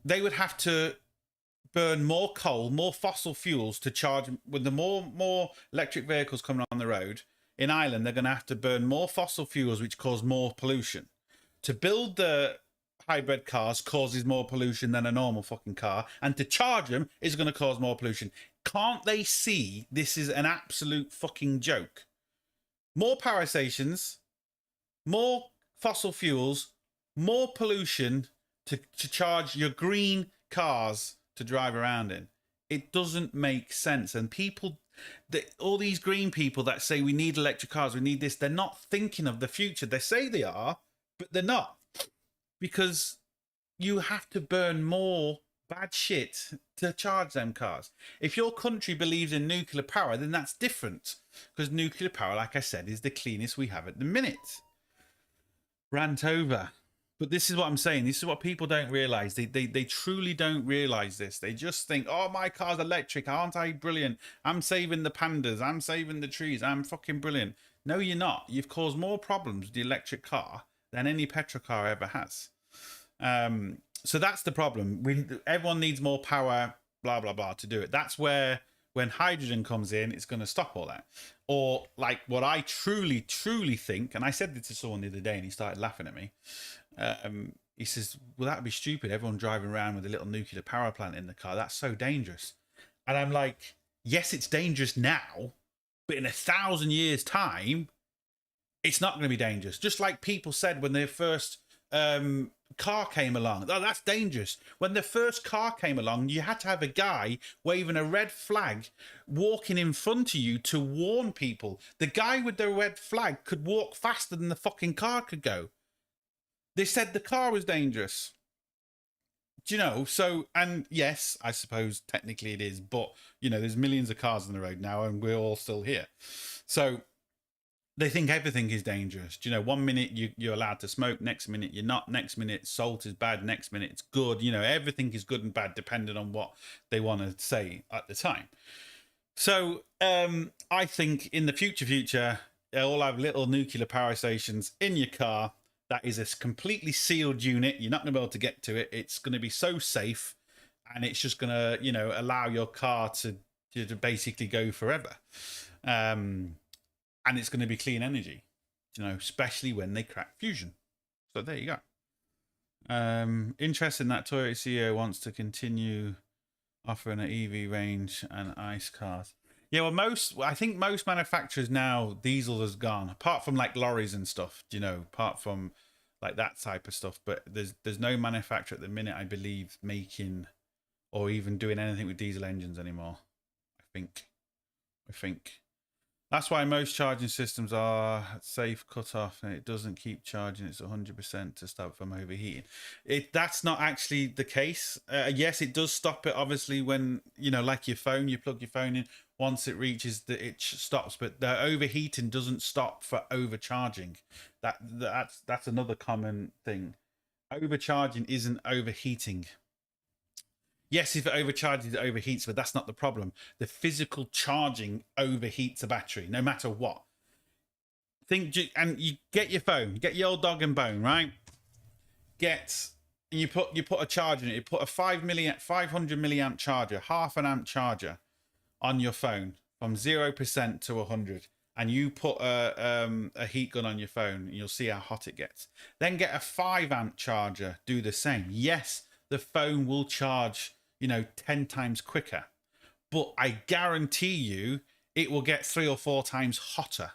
They would have to burn more coal, more fossil fuels to charge. With the more electric vehicles coming on the road in Ireland, they're going to have to burn more fossil fuels, which cause more pollution. To build the hybrid cars causes more pollution than a normal fucking car, and to charge them is going to cause more pollution. Can't they see this is an absolute fucking joke? More power stations, more fossil fuels, more pollution to charge your green cars to drive around in. It doesn't make sense. And people, all these green people that say we need electric cars, we need this, they're not thinking of the future. They say they are, but they're not. Because you have to burn more bad shit to charge them cars. If your country believes in nuclear power, then that's different. Because nuclear power, like I said, is the cleanest we have at the minute. Rant over. But this is what I'm saying. This is what people don't realize. They truly don't realize this. They just think, oh, my car's electric. Aren't I brilliant? I'm saving the pandas. I'm saving the trees. I'm fucking brilliant. No, you're not. You've caused more problems with the electric car than any petrol car ever has. So that's the problem. Everyone needs more power, blah, blah, blah, to do it. That's where when hydrogen comes in, it's going to stop all that. Or like what I truly, truly think, and I said this to someone the other day and he started laughing at me. He says, well, that'd be stupid. Everyone driving around with a little nuclear power plant in the car. That's so dangerous. And I'm like, yes, it's dangerous now, but in 1,000 years' time, it's not going to be dangerous. Just like people said when their first car came along, oh, that's dangerous. When the first car came along, you had to have a guy waving a red flag walking in front of you to warn people. The guy with the red flag could walk faster than the fucking car could go. They said the car was dangerous. Do you know? So, and yes, I suppose technically it is, but, you know, there's millions of cars on the road now and we're all still here. So they think everything is dangerous. Do you know, 1 minute you're allowed to smoke, next minute you're not, next minute salt is bad, next minute it's good. You know, everything is good and bad depending on what they want to say at the time. So I think in the future, they'll all have little nuclear power stations in your car. That is a completely sealed unit. You're not going to be able to get to it. It's going to be so safe, and it's just going to, you know, allow your car to basically go forever. And it's going to be clean energy, you know, especially when they crack fusion. So there you go. Interesting that Toyota CEO wants to continue offering an EV range and ICE cars. Yeah, well, I think most manufacturers now, diesel has gone, apart from like lorries and stuff, you know, apart from like that type of stuff. But there's no manufacturer at the minute, I believe, making or even doing anything with diesel engines anymore. I think. That's why most charging systems are safe cutoff and it doesn't keep charging. It's 100% to stop from overheating. That's not actually the case. Yes, it does stop it, obviously, when, you know, like your phone, you plug your phone in. Once it reaches it stops, but the overheating doesn't stop for overcharging. That's another common thing. Overcharging isn't overheating. Yes, if it overcharges, it overheats, but that's not the problem. The physical charging overheats a battery, no matter what. And you get your phone, get your old dog and bone, right? You put a charger in it. You put a 500 milliamp charger, half an amp charger, on your phone from 0% to 100, and you put a heat gun on your phone, and you'll see how hot it gets. Then get a 5 amp charger, do the same. Yes, the phone will charge, you know, 10 times quicker, but I guarantee you it will get 3 or 4 times hotter.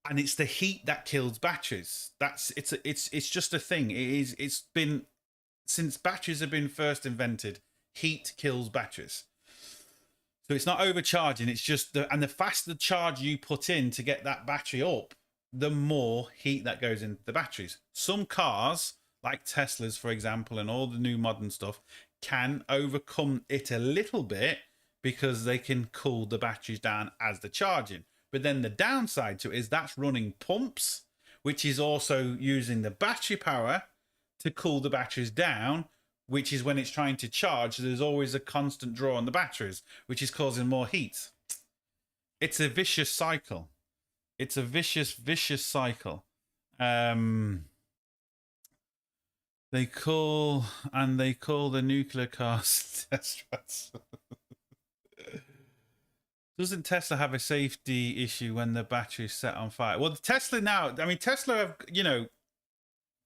And it's the heat that kills batteries. It's just a thing. It's been, since batteries have been first invented, heat kills batteries. So it's not overcharging, it's just and the faster charge you put in to get that battery up, the more heat that goes into the batteries. Some cars, like Teslas, for example, and all the new modern stuff, can overcome it a little bit because they can cool the batteries down as they're charging. But then the downside to it is that's running pumps, which is also using the battery power to cool the batteries down, which is when it's trying to charge, there's always a constant draw on the batteries, which is causing more heat. It's a vicious cycle. It's a vicious cycle. They call the nuclear cars test tracks. Doesn't Tesla have a safety issue when the battery is set on fire? Well, Tesla now, I mean, Tesla have, you know,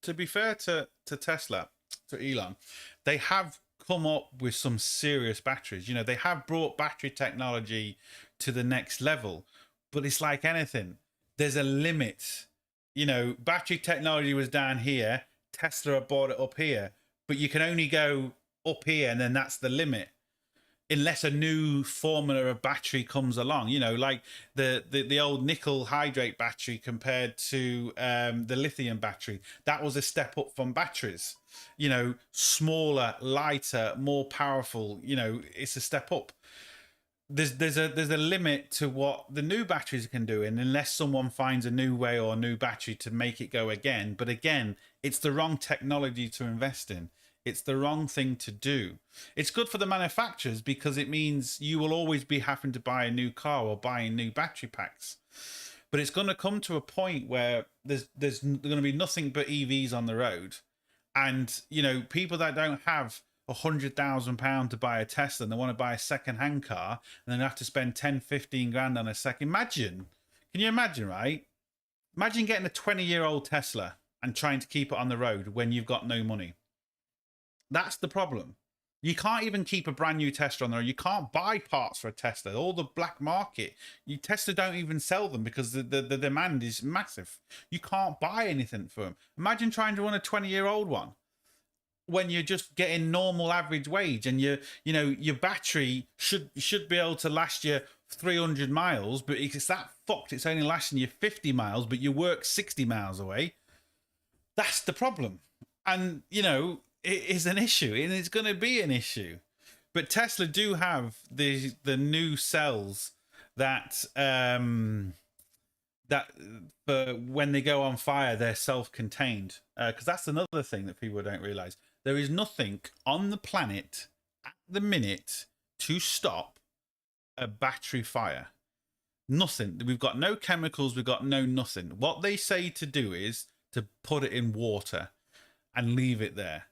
to be fair to Tesla, to Elon, they have come up with some serious batteries. You know, they have brought battery technology to the next level, but it's like anything. There's a limit. You know, battery technology was down here. Tesla brought it up here, but you can only go up here, and then that's the limit unless a new formula of battery comes along, you know, like the old nickel hydrate battery compared to the lithium battery. That was a step up from batteries, you know, smaller, lighter, more powerful. You know, it's a step up. There's a limit to what the new batteries can do, and unless someone finds a new way or a new battery to make it go again. But again, it's the wrong technology to invest in. It's the wrong thing to do. It's good for the manufacturers because it means you will always be having to buy a new car or buying new battery packs. But it's going to come to a point where there's going to be nothing but EVs on the road, and you know, people that don't have £100,000 to buy a Tesla and they want to buy a second-hand car and then have to spend 10-15 grand on a second. Imagine, can you imagine, right? Imagine getting a 20-year-old Tesla and trying to keep it on the road when you've got no money. That's the problem. You can't even keep a brand new Tesla on there. You can't buy parts for a Tesla. All the black market, Tesla don't even sell them because the demand is massive. You can't buy anything for them. Imagine trying to run a 20-year-old one when you're just getting normal average wage, and you know your battery should be able to last you 300 miles, but it's that fucked. It's only lasting you 50 miles, but you work 60 miles away. That's the problem, and you know it is an issue, and it's going to be an issue. But Tesla do have the new cells that that for when they go on fire, they're self-contained. Because that's another thing that people don't realize. There is nothing on the planet at the minute to stop a battery fire. Nothing. We've got no chemicals. We've got no nothing. What they say to do is to put it in water and leave it there.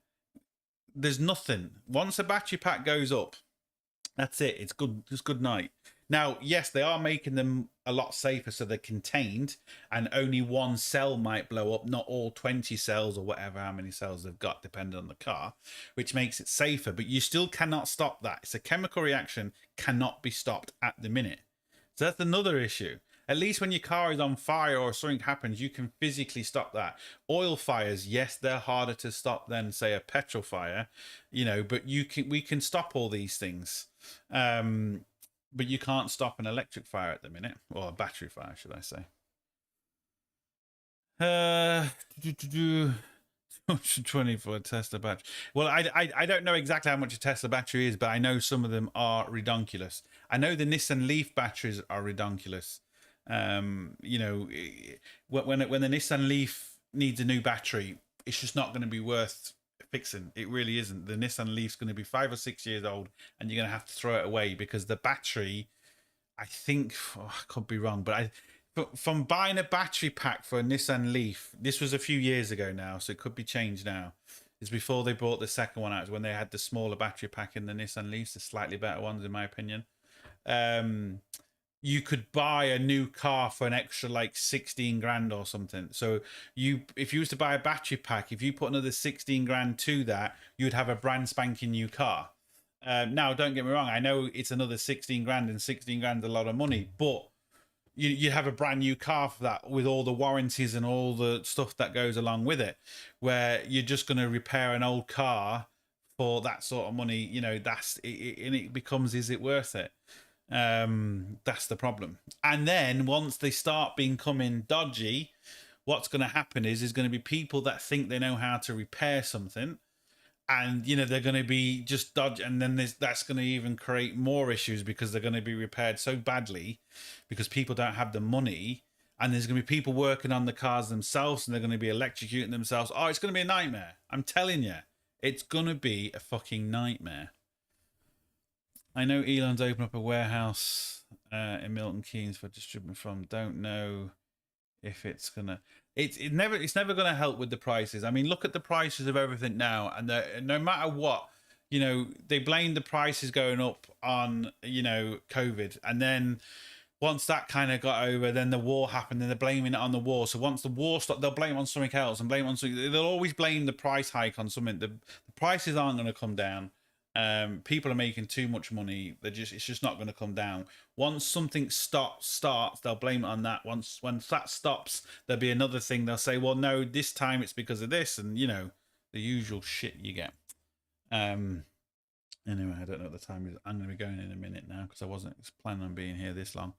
There's nothing. Once a battery pack goes up, that's it. It's good. It's good night. Now, yes, they are making them a lot safer, so they're contained, and only one cell might blow up, not all 20 cells or whatever, how many cells they've got, depending on the car, which makes it safer. But you still cannot stop that. It's a chemical reaction, cannot be stopped at the minute. So that's another issue. At least when your car is on fire or something happens, you can physically stop that. Oil fires, yes, they're harder to stop than, say, a petrol fire, you know, but we can stop all these things. But you can't stop an electric fire at the minute, or a battery fire, should I say. 220 for a Tesla battery. Well, I don't know exactly how much a Tesla battery is, but I know some of them are redonkulous. I know the Nissan Leaf batteries are redonkulous. You know, when the Nissan Leaf needs a new battery, it's just not going to be worth fixing. It really isn't. The Nissan Leaf's going to be 5 or 6 years old, and you're going to have to throw it away because the battery, I think, I could be wrong, but from buying a battery pack for a Nissan Leaf, this was a few years ago now, so it could be changed now. It's before they brought the second one out, when they had the smaller battery pack in the Nissan Leafs, the slightly better ones, in my opinion. You could buy a new car for an extra like 16 grand or something. So if you was to buy a battery pack, if you put another 16 grand to that, you'd have a brand spanking new car. Now, don't get me wrong. I know it's another 16 grand, and 16 grand is a lot of money, but you have a brand new car for that, with all the warranties and all the stuff that goes along with it, where you're just going to repair an old car for that sort of money. You know, and it becomes, is it worth it? That's the problem. And then once they start becoming dodgy, what's going to happen is there's going to be people that think they know how to repair something, and you know they're going to be just dodge, and then that's going to even create more issues because they're going to be repaired so badly because people don't have the money, and there's going to be people working on the cars themselves, and they're going to be electrocuting themselves. Oh, it's going to be a nightmare. I'm telling you, it's going to be a fucking nightmare. I know Elon's opened up a warehouse in Milton Keynes for distributing from. Don't know if it's gonna. It's never gonna help with the prices. I mean, look at the prices of everything now, and no matter what, you know, they blame the prices going up on, you know, COVID, and then once that kind of got over, then the war happened, and they're blaming it on the war. So once the war stopped, they'll blame it on something else and blame it on something. They'll always blame the price hike on something. The prices aren't going to come down. People are making too much money. It's just not going to come down. Once something starts, they'll blame it on that. Once that stops, there'll be another thing. They'll say, well, no, this time it's because of this, and you know, the usual shit you get. Anyway, I don't know what the time is. I'm going to be going in a minute now because I wasn't planning on being here this long.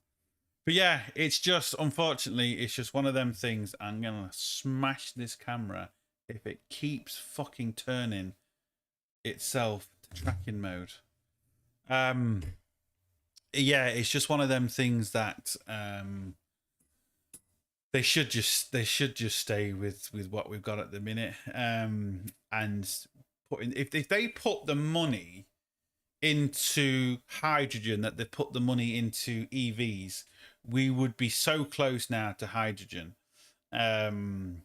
But yeah, it's just, unfortunately, it's just one of them things. I'm going to smash this camera if it keeps fucking turning itself to tracking mode. Yeah, it's just one of them things that they should just stay with what we've got at the minute. And if they put the money into hydrogen that they put the money into EVs, we would be so close now to hydrogen. It'd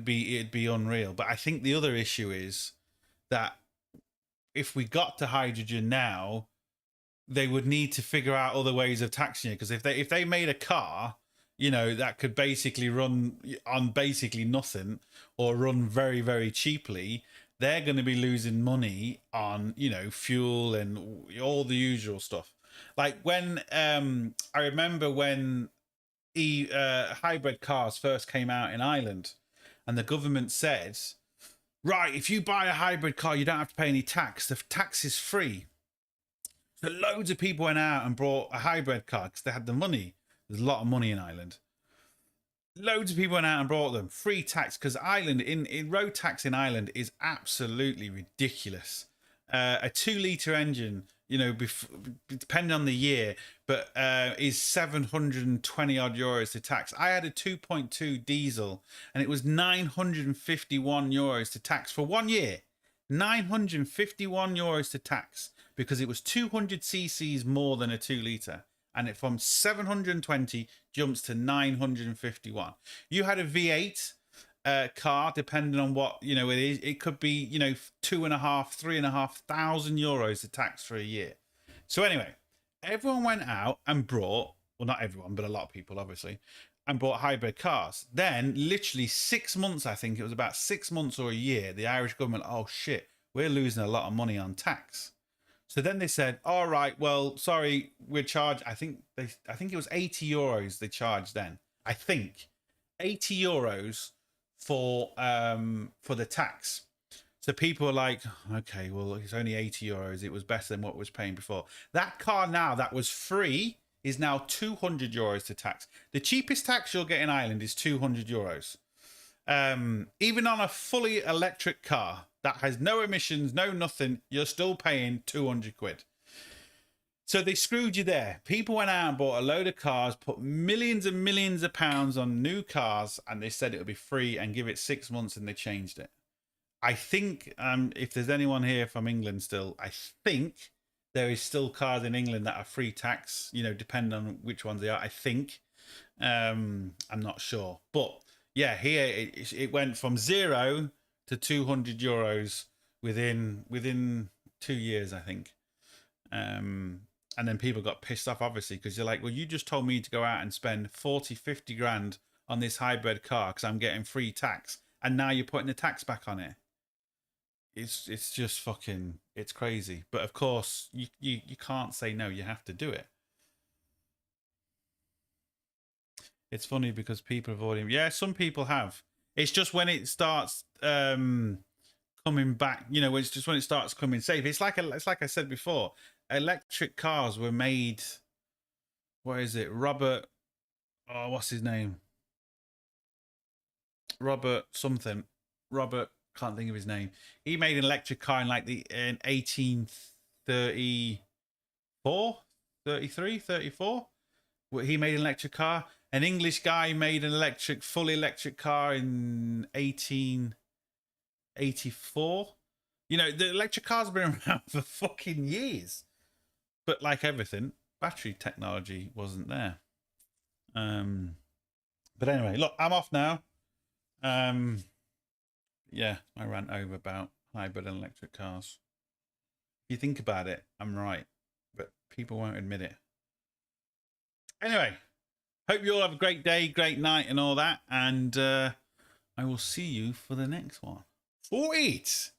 be unreal. But I think the other issue is that if we got to hydrogen now, they would need to figure out other ways of taxing it. Because if they made a car, you know, that could basically run on basically nothing or run very, very cheaply, they're going to be losing money on, you know, fuel and all the usual stuff. Like when I remember when hybrid cars first came out in Ireland, and the government said, right, if you buy a hybrid car, you don't have to pay any tax. The tax is free. So loads of people went out and bought a hybrid car because they had the money. There's a lot of money in Ireland. Loads of people went out and bought them. Free tax, because Ireland, in road tax in Ireland is absolutely ridiculous. A 2-litre engine, you know, depending on the year, but is 720 odd euros to tax. I had a 2.2 diesel and it was 951 euros to tax for 1 year. 951 euros to tax because it was 200 cc's more than a 2-litre. And it from 720 jumps to 951. You had a V8 car, depending on what, you know, it is. It could be, you know, 2,500, 3,500 euros to tax for a year. So anyway, everyone went out and brought, well, not everyone, but a lot of people, obviously, and bought hybrid cars. Then, literally 6 months, I think it was about 6 months or a year, the Irish government, oh shit, we're losing a lot of money on tax. So then they said, all right, well, sorry, we're charged. I think it was 80 euros they charged then. I think 80 euros for the tax. So people were like, okay, well, it's only 80 euros. It was better than what I was paying before. That car now that was free is now 200 euros to tax. The cheapest tax you'll get in Ireland is 200 euros. Even on a fully electric car that has no emissions, no nothing, you're still paying 200 quid. So they screwed you there. People went out and bought a load of cars, put millions and millions of pounds on new cars, and they said it would be free and give it 6 months, and they changed it. I think, if there's anyone here from England still, I think there is still cars in England that are free tax, you know, depending on which ones they are, I think. I'm not sure. But yeah, here it went from 0 to 200 euros within 2 years, I think. And then people got pissed off, obviously, because you're like, well, you just told me to go out and spend 40, 50 grand on this hybrid car because I'm getting free tax, and now you're putting the tax back on it. It's just fucking, it's crazy. But of course, you can't say no, you have to do it. It's funny because people have already, yeah, some people have. It's just when it starts coming back, you know, it's just when it starts coming safe. It's like I said before, electric cars were made, what is it, Robert, oh, what's his name, Robert something, Robert, can't think of his name. He made an electric car in 1834, 33, 34. He made an electric car. An English guy made an fully electric car in 1884. You know, the electric cars have been around for fucking years. But like everything, battery technology wasn't there. But anyway, look, I'm off now. Yeah, I rant over about hybrid and electric cars. If you think about it, I'm right, but people won't admit it. Anyway, hope you all have a great day, great night, and all that. And I will see you for the next one. Sweet.